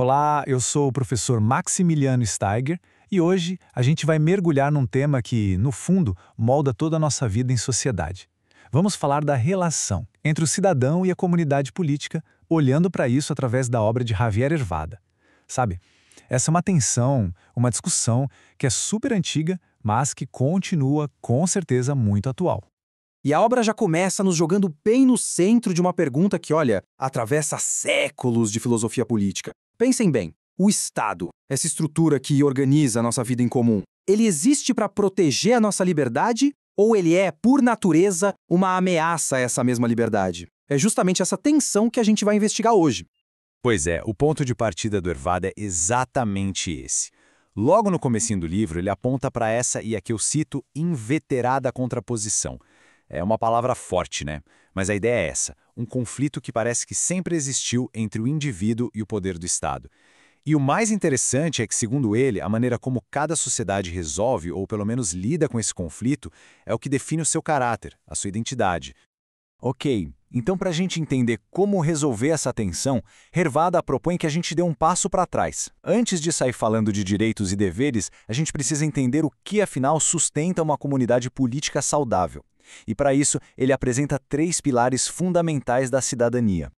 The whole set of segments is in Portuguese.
Olá, eu sou o professor Maximiliano Steiger e hoje a gente vai mergulhar num tema que, no fundo, molda toda a nossa vida em sociedade. Vamos falar da relação entre o cidadão e a comunidade política, olhando para isso através da obra de Javier Hervada. Sabe, essa é uma tensão, uma discussão que é super antiga, mas que continua, com certeza, muito atual. E a obra já começa nos jogando bem no centro de uma pergunta que, olha, atravessa séculos de filosofia política. Pensem bem, o Estado, essa estrutura que organiza a nossa vida em comum, ele existe para proteger a nossa liberdade ou ele é, por natureza, uma ameaça a essa mesma liberdade? É justamente essa tensão que a gente vai investigar hoje. Pois é, o ponto de partida do Hervada é exatamente esse. Logo no comecinho do livro, ele aponta para essa, e aqui eu cito, inveterada contraposição. É uma palavra forte, né? Mas a ideia é essa, um conflito que parece que sempre existiu entre o indivíduo e o poder do Estado. E o mais interessante é que, segundo ele, a maneira como cada sociedade resolve, ou pelo menos lida com esse conflito, é o que define o seu caráter, a sua identidade. Ok, então para a gente entender como resolver essa tensão, Hervada propõe que a gente dê um passo para trás. Antes de sair falando de direitos e deveres, a gente precisa entender o que, afinal, sustenta uma comunidade política saudável. E para isso, ele apresenta 3 pilares fundamentais da cidadania.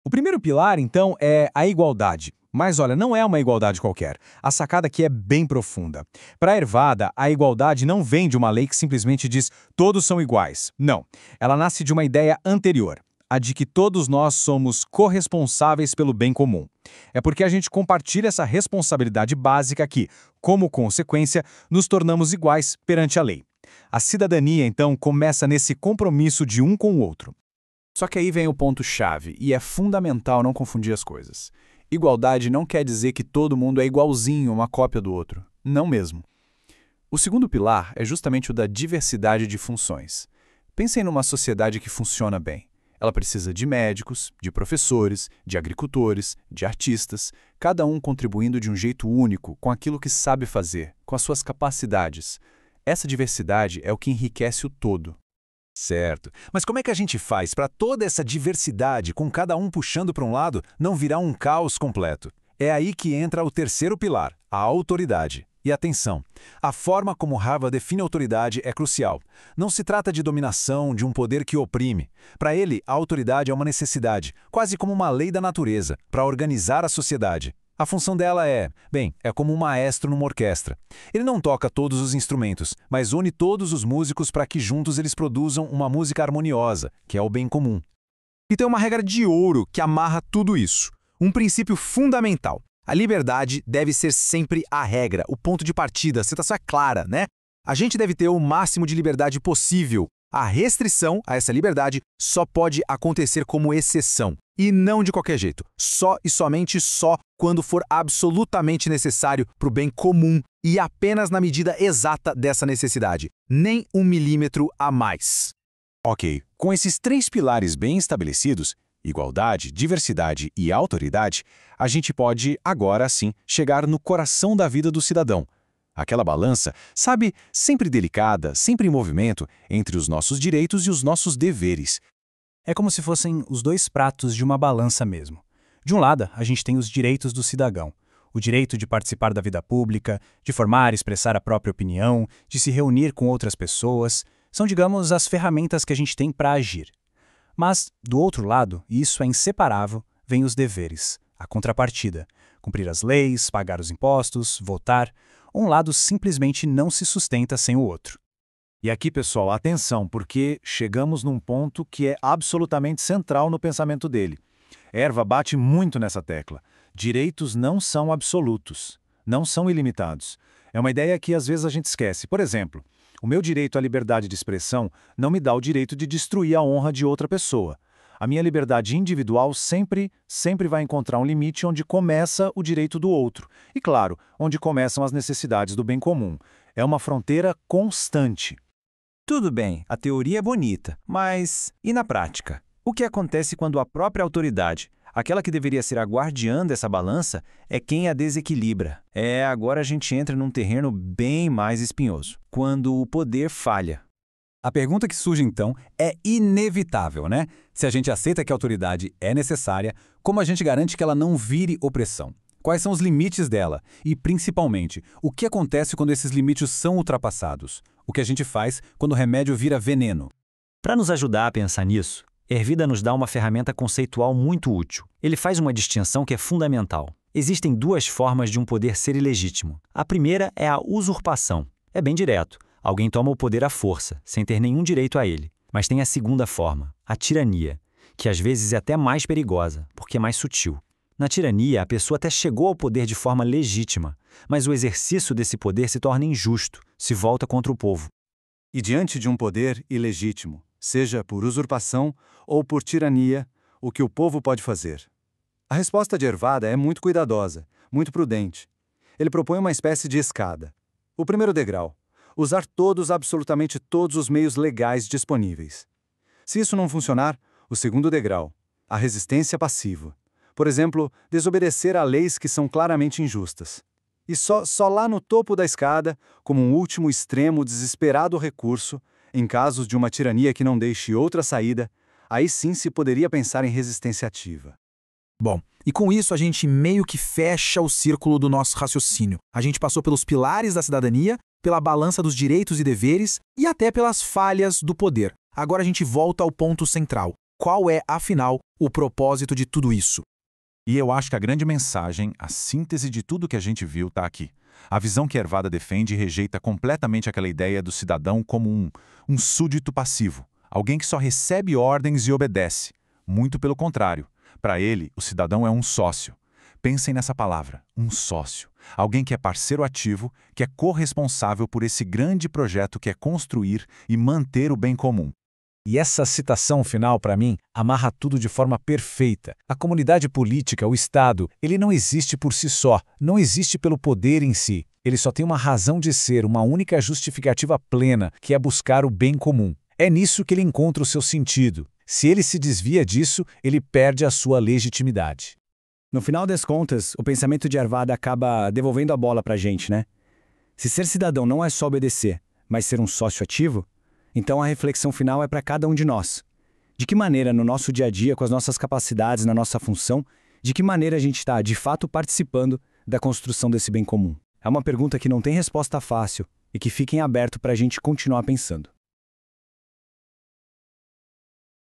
O primeiro pilar, então, é a igualdade. Mas olha, não é uma igualdade qualquer. A sacada aqui é bem profunda. Para Hervada, a igualdade não vem de uma lei que simplesmente diz todos são iguais. Não. Ela nasce de uma ideia anterior, a de que todos nós somos corresponsáveis pelo bem comum. É porque a gente compartilha essa responsabilidade básica que, como consequência, nos tornamos iguais perante a lei. A cidadania, então, começa nesse compromisso de um com o outro. Só que aí vem o ponto-chave, e é fundamental não confundir as coisas. Igualdade não quer dizer que todo mundo é igualzinho, uma cópia do outro. Não mesmo. O segundo pilar é justamente o da diversidade de funções. Pensem numa sociedade que funciona bem. Ela precisa de médicos, de professores, de agricultores, de artistas, cada um contribuindo de um jeito único, com aquilo que sabe fazer, com as suas capacidades. Essa diversidade é o que enriquece o todo. Certo. Mas como é que a gente faz para toda essa diversidade, com cada um puxando para um lado, não virar um caos completo? É aí que entra o terceiro pilar, a autoridade. E atenção, a forma como Harvard define autoridade é crucial. Não se trata de dominação, de um poder que oprime. Para ele, a autoridade é uma necessidade, quase como uma lei da natureza, para organizar a sociedade. A função dela é como um maestro numa orquestra. Ele não toca todos os instrumentos, mas une todos os músicos para que juntos eles produzam uma música harmoniosa, que é o bem comum. E tem uma regra de ouro que amarra tudo isso. Um princípio fundamental. A liberdade deve ser sempre a regra, o ponto de partida, a situação é clara, né? A gente deve ter o máximo de liberdade possível. A restrição a essa liberdade só pode acontecer como exceção. E não de qualquer jeito. Só e somente só quando for absolutamente necessário para o bem comum e apenas na medida exata dessa necessidade. Nem 1 milímetro a mais. Ok, com esses 3 pilares bem estabelecidos, igualdade, diversidade e autoridade, a gente pode, agora sim, chegar no coração da vida do cidadão. Aquela balança, sabe, sempre delicada, sempre em movimento, entre os nossos direitos e os nossos deveres. É como se fossem os 2 pratos de uma balança mesmo. De um lado, a gente tem os direitos do cidadão. O direito de participar da vida pública, de formar e expressar a própria opinião, de se reunir com outras pessoas. São, digamos, as ferramentas que a gente tem para agir. Mas, do outro lado, e isso é inseparável, vem os deveres, a contrapartida. Cumprir as leis, pagar os impostos, votar. Um lado simplesmente não se sustenta sem o outro. E aqui, pessoal, atenção, porque chegamos num ponto que é absolutamente central no pensamento dele. Herva bate muito nessa tecla. Direitos não são absolutos, não são ilimitados. É uma ideia que às vezes a gente esquece. Por exemplo, o meu direito à liberdade de expressão não me dá o direito de destruir a honra de outra pessoa. A minha liberdade individual sempre vai encontrar um limite onde começa o direito do outro. E, claro, onde começam as necessidades do bem comum. É uma fronteira constante. Tudo bem, a teoria é bonita, mas e na prática? O que acontece quando a própria autoridade, aquela que deveria ser a guardiã dessa balança, é quem a desequilibra? Agora a gente entra num terreno bem mais espinhoso, quando o poder falha. A pergunta que surge então é inevitável, né? Se a gente aceita que a autoridade é necessária, como a gente garante que ela não vire opressão? Quais são os limites dela? E, principalmente, o que acontece quando esses limites são ultrapassados? O que a gente faz quando o remédio vira veneno? Para nos ajudar a pensar nisso, Hervida nos dá uma ferramenta conceitual muito útil. Ele faz uma distinção que é fundamental. Existem duas formas de um poder ser ilegítimo. A primeira é a usurpação. É bem direto. Alguém toma o poder à força, sem ter nenhum direito a ele. Mas tem a segunda forma, a tirania, que às vezes é até mais perigosa, porque é mais sutil. Na tirania, a pessoa até chegou ao poder de forma legítima, mas o exercício desse poder se torna injusto, se volta contra o povo. E diante de um poder ilegítimo, seja por usurpação ou por tirania, o que o povo pode fazer? A resposta de Hervada é muito cuidadosa, muito prudente. Ele propõe uma espécie de escada. O primeiro degrau: usar absolutamente todos os meios legais disponíveis. Se isso não funcionar, o segundo degrau: a resistência passiva. Por exemplo, desobedecer a leis que são claramente injustas. E só lá no topo da escada, como um último extremo desesperado recurso, em casos de uma tirania que não deixe outra saída, aí sim se poderia pensar em resistência ativa. Bom, e com isso a gente meio que fecha o círculo do nosso raciocínio. A gente passou pelos pilares da cidadania, pela balança dos direitos e deveres e até pelas falhas do poder. Agora a gente volta ao ponto central. Qual é, afinal, o propósito de tudo isso? E eu acho que a grande mensagem, a síntese de tudo que a gente viu está aqui. A visão que Hervada defende rejeita completamente aquela ideia do cidadão como um súdito passivo, alguém que só recebe ordens e obedece. Muito pelo contrário. Para ele, o cidadão é um sócio. Pensem nessa palavra, um sócio. Alguém que é parceiro ativo, que é corresponsável por esse grande projeto que é construir e manter o bem comum. E essa citação final, para mim, amarra tudo de forma perfeita. A comunidade política, o Estado, ele não existe por si só, não existe pelo poder em si. Ele só tem uma razão de ser, uma única justificativa plena, que é buscar o bem comum. É nisso que ele encontra o seu sentido. Se ele se desvia disso, ele perde a sua legitimidade. No final das contas, o pensamento de Hervada acaba devolvendo a bola para a gente, né? Se ser cidadão não é só obedecer, mas ser um sócio ativo, então a reflexão final é para cada um de nós. De que maneira, no nosso dia a dia, com as nossas capacidades, na nossa função, de que maneira a gente está, de fato, participando da construção desse bem comum? É uma pergunta que não tem resposta fácil e que fica em aberto para a gente continuar pensando.